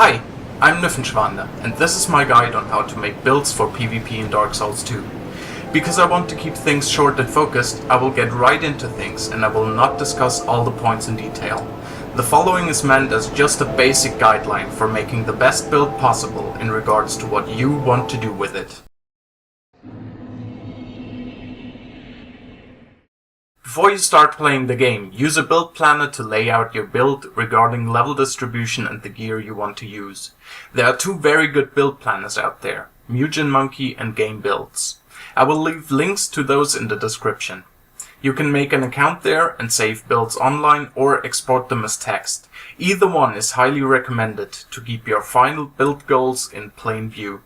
Hi, I'm Nüffenschwander, and this is my guide on how to make builds for PvP in Dark Souls 2. Because I want to keep things short and focused, I will get right into things and I will not discuss all the points in detail. The following is meant as just a basic guideline for making the best build possible in regards to what you want to do with it. Before you start playing the game, use a build planner to lay out your build regarding level distribution and the gear you want to use. There are two very good build planners out there, Mugen Monkey and Game Builds. I will leave links to those in the description. You can make an account there and save builds online or export them as text. Either one is highly recommended to keep your final build goals in plain view.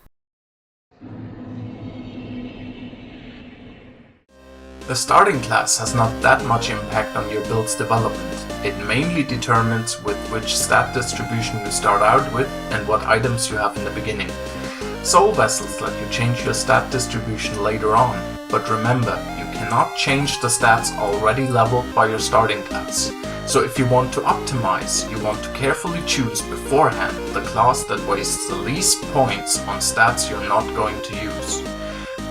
The starting class has not that much impact on your build's development. It mainly determines with which stat distribution you start out with and what items you have in the beginning. Soul Vessels let you change your stat distribution later on, but remember, you cannot change the stats already leveled by your starting class. So if you want to optimize, you want to carefully choose beforehand the class that wastes the least points on stats you're not going to use.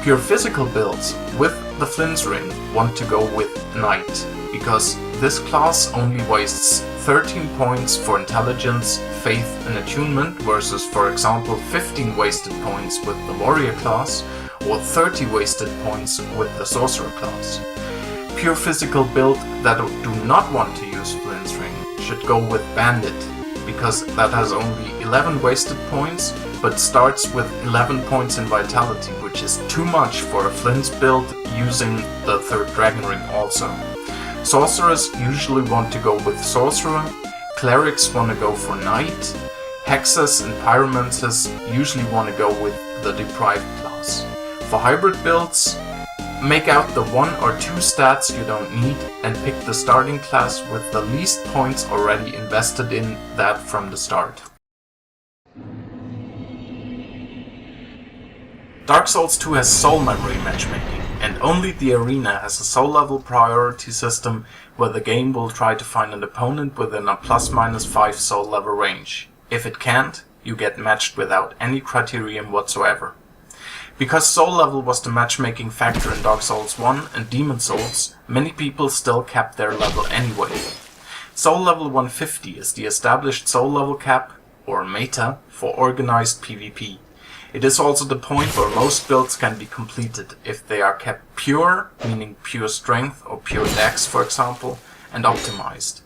Pure physical builds with the Flynn's Ring want to go with Knight, because this class only wastes 13 points for intelligence, faith and attunement versus, for example, 15 wasted points with the warrior class or 30 wasted points with the sorcerer class. Pure physical build that do not want to use Flynn's Ring should go with Bandit, because that has only 11 wasted points but starts with 11 points in vitality, which is too much for a Flynn's build using the third dragon ring also. Sorcerers usually want to go with Sorcerer, Clerics want to go for Knight, Hexers and Pyromancers usually want to go with the Deprived class. For hybrid builds, make out the 1 or 2 stats you don't need and pick the starting class with the least points already invested in that from the start. Dark Souls 2 has soul memory matchmaking, and only the arena has a soul level priority system where the game will try to find an opponent within a ±5 soul level range. If it can't, you get matched without any criterion whatsoever. Because soul level was the matchmaking factor in Dark Souls 1 and Demon Souls, many people still kept their level anyway. Soul level 150 is the established soul level cap, or meta, for organized PvP. It is also the point where most builds can be completed if they are kept pure, meaning pure strength or pure dex for example, and optimized.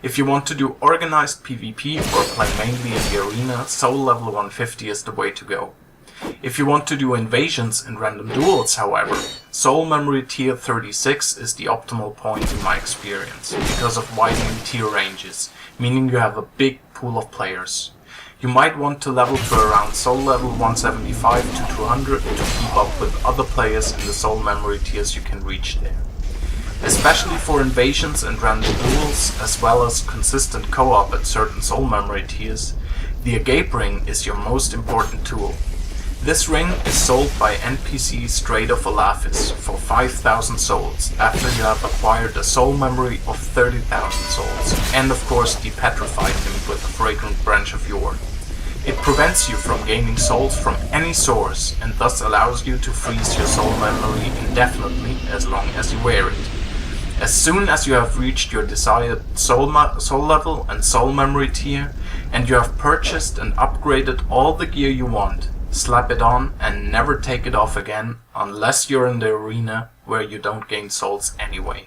If you want to do organized PvP or play mainly in the arena, soul level 150 is the way to go. If you want to do invasions and random duels, however, soul memory tier 36 is the optimal point in my experience, because of widening tier ranges, meaning you have a big pool of players. You might want to level to around soul level 175 to 200 to keep up with other players in the soul memory tiers you can reach there. Especially for invasions and random duels, as well as consistent co-op at certain soul memory tiers, the AGAPE ring is your most important tool. This ring is sold by NPC Strait of Alaphis for 5,000 souls after you have acquired a soul memory of 30,000 souls and of course depetrified him with the fragrant branch of yore. It prevents you from gaining souls from any source and thus allows you to freeze your soul memory indefinitely as long as you wear it. As soon as you have reached your desired soul level and soul memory tier and you have purchased and upgraded all the gear you want, slap it on and never take it off again unless you're in the arena where you don't gain souls anyway.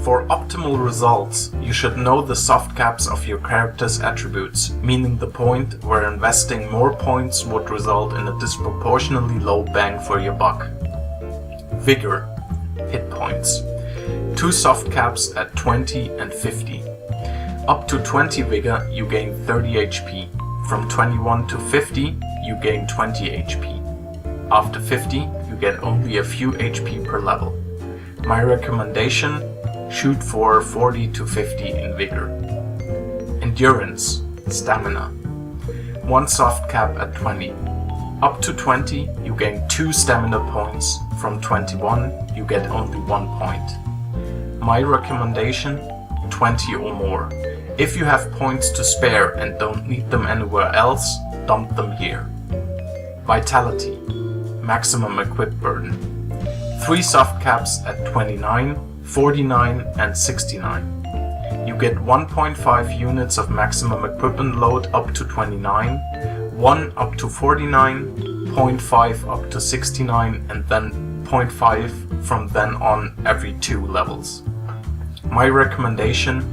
For optimal results, you should know the soft caps of your character's attributes, meaning the point where investing more points would result in a disproportionately low bang for your buck. Vigor, hit points. 2 soft caps at 20 and 50. Up to 20 vigor, you gain 30 HP. From 21 to 50, you gain 20 HP. After 50, you get only a few HP per level. My recommendation, shoot for 40 to 50 in vigor. Endurance, stamina. 1 soft cap at 20. Up to 20, you gain 2 stamina points. From 21, you get only 1 point. My recommendation, 20 or more. If you have points to spare and don't need them anywhere else, dump them here. Vitality. Maximum equip burden. 3 soft caps at 29, 49 and 69. You get 1.5 units of maximum equipment load up to 29, 1 up to 49, 0.5 up to 69 and then 0.5 from then on every 2 levels. My recommendation: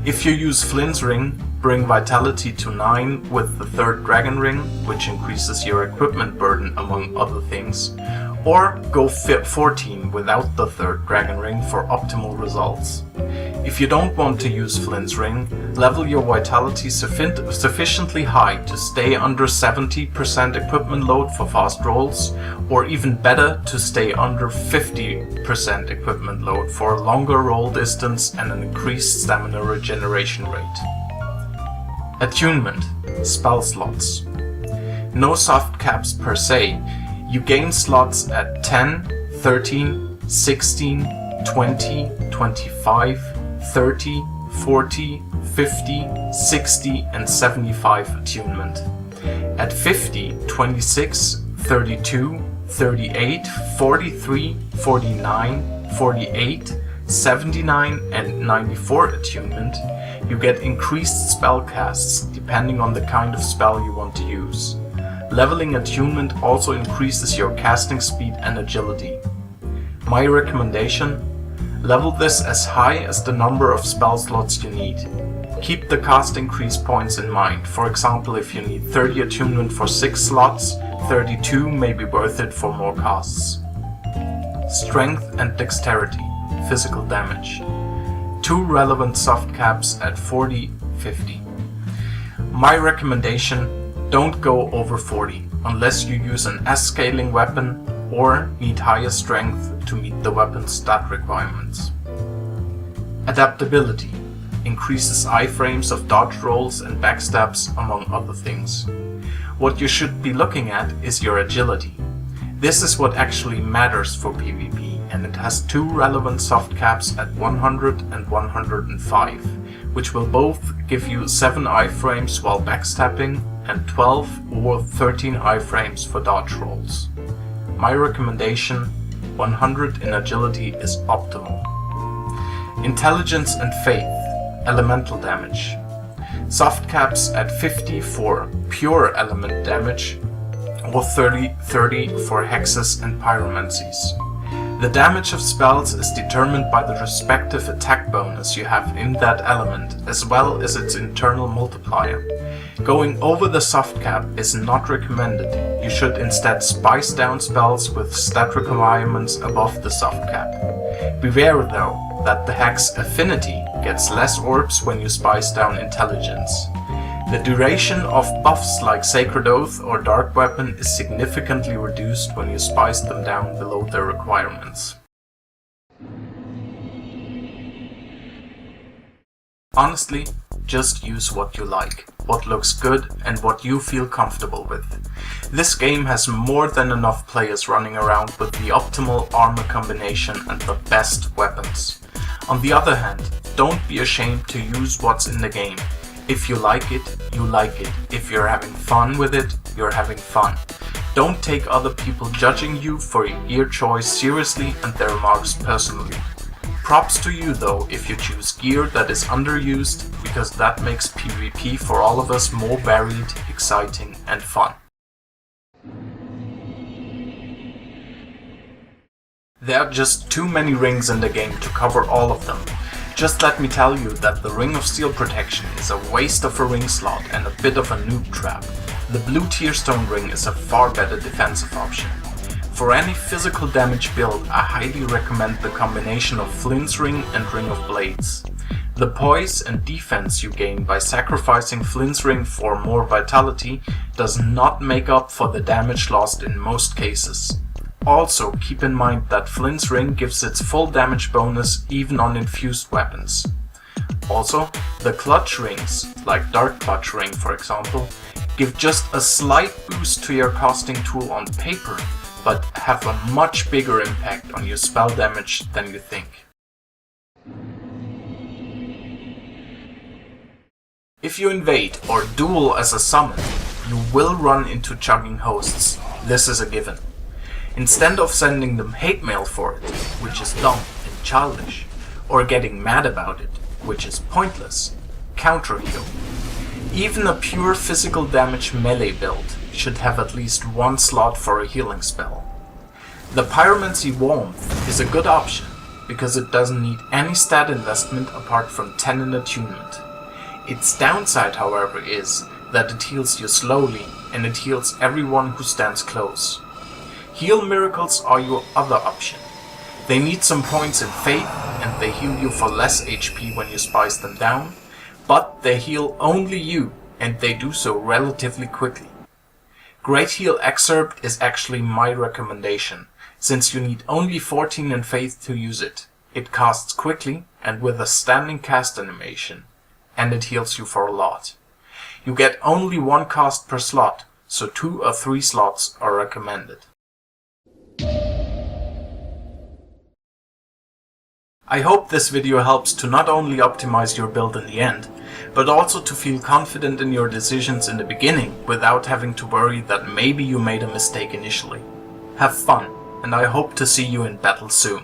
if you use Flynn's ring, bring vitality to 9 with the 3rd dragon ring, which increases your equipment burden among other things, or go 14 without the 3rd dragon ring for optimal results. If you don't want to use Flynn's ring, level your vitality sufficiently high to stay under 70% equipment load for fast rolls, or even better, to stay under 50% equipment load for a longer roll distance and an increased stamina regeneration rate. Attunement. Spell slots. No soft caps per se. You gain slots at 10, 13, 16, 20, 25, 30, 40, 50, 60 and 75 attunement. At 50, 26, 32, 38, 43, 49, 48, 79 and 94 attunement, you get increased spell casts depending on the kind of spell you want to use. Leveling attunement also increases your casting speed and agility. My recommendation: level this as high as the number of spell slots you need. Keep the cost increase points in mind. For example, if you need 30 attunement for 6 slots, 32 may be worth it for more costs. Strength and dexterity. Physical damage. 2 relevant soft caps at 40, 50. My recommendation: don't go over 40 unless you use an S-scaling weapon or need higher strength to meet the weapon's stat requirements. Adaptability. Increases iframes of dodge rolls and backstabs among other things. What you should be looking at is your agility. This is what actually matters for PvP, and it has 2 relevant soft caps at 100 and 105, which will both give you 7 iframes while backstabbing and 12 or 13 iframes for dodge rolls. My recommendation: 100 in agility is optimal. Intelligence and faith. Elemental damage. Soft caps at 50 for pure element damage or 30 for hexes and pyromancies. The damage of spells is determined by the respective attack bonus you have in that element, as well as its internal multiplier. Going over the soft cap is not recommended. You should instead spice down spells with stat requirements above the soft cap. Beware though that the hex affinity gets less orbs when you spice down intelligence. The duration of buffs like Sacred Oath or Dark Weapon is significantly reduced when you spice them down below their requirements. Honestly, just use what you like, what looks good and what you feel comfortable with. This game has more than enough players running around with the optimal armor combination and the best weapons. On the other hand, don't be ashamed to use what's in the game. If you like it, you like it. If you're having fun with it, you're having fun. Don't take other people judging you for your gear choice seriously and their remarks personally. Props to you though if you choose gear that is underused, because that makes PvP for all of us more varied, exciting and fun. There are just too many rings in the game to cover all of them. Just let me tell you that the Ring of Steel Protection is a waste of a ring slot and a bit of a noob trap. The blue Tearstone ring is a far better defensive option. For any physical damage build, I highly recommend the combination of Flynn's ring and Ring of Blades. The poise and defense you gain by sacrificing Flynn's ring for more vitality does not make up for the damage lost in most cases. Also, keep in mind that Flynn's ring gives its full damage bonus even on infused weapons. Also, the clutch rings, like Dark Clutch ring for example, give just a slight boost to your casting tool on paper, but have a much bigger impact on your spell damage than you think. If you invade or duel as a summon, you will run into chugging hosts. This is a given. Instead of sending them hate mail for it, which is dumb and childish, or getting mad about it, which is pointless, counter heal. Even a pure physical damage melee build should have at least one slot for a healing spell. The Pyromancy Warmth is a good option because it doesn't need any stat investment apart from 10 in attunement. Its downside, however, is that it heals you slowly and it heals everyone who stands close. Heal Miracles are your other option. They need some points in Faith and they heal you for less HP when you spice them down, but they heal only you and they do so relatively quickly. Great Heal Excerpt is actually my recommendation, since you need only 14 in Faith to use it. It casts quickly and with a standing cast animation, and it heals you for a lot. You get only one cast per slot, so 2 or 3 slots are recommended. I hope this video helps to not only optimize your build in the end, but also to feel confident in your decisions in the beginning without having to worry that maybe you made a mistake initially. Have fun, and I hope to see you in battle soon.